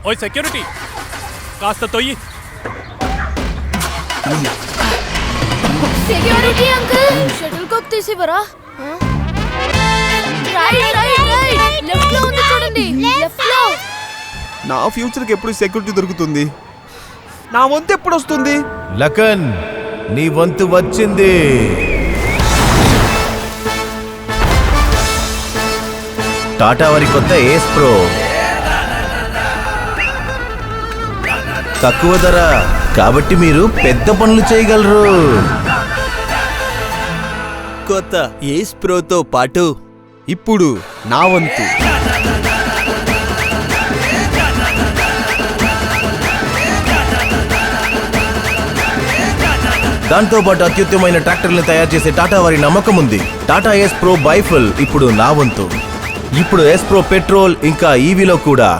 ఓయ్ సెక్యూరిటీ, కాస్త తొయ్యి. Security uncle, shuttle కాక్ తీసివరా? Right right right, left లో ఉంది చూడండి, లెఫ్ట్ లో. నా ఫ్యూచర్ కి ఎప్పుడు సెక్యూరిటీ దొరుకుతుంది? నా వంతు ఎప్పుడు వస్తుంది? లకన్, నీ వంతు వచ్చింది. టాటా వారి కొత్త ఏస్ ప్రో తక్కువ ధర కాబట్టి మీరు పెద్ద పనులు చేయగలరు. కొత్త ఏస్ ప్రోతో పాటు ఇప్పుడు నా వంతు. దాంతో పాటు అత్యుత్తమైన ట్రాక్టర్లను తయారు చేసే టాటా వారి నమ్మకం ఉంది. టాటా ఎస్ ప్రో బైఫుల్ ఇప్పుడు నా వంతు. ఇప్పుడు ఎస్ ప్రో పెట్రోల్ ఇంకా ఈవీలో కూడా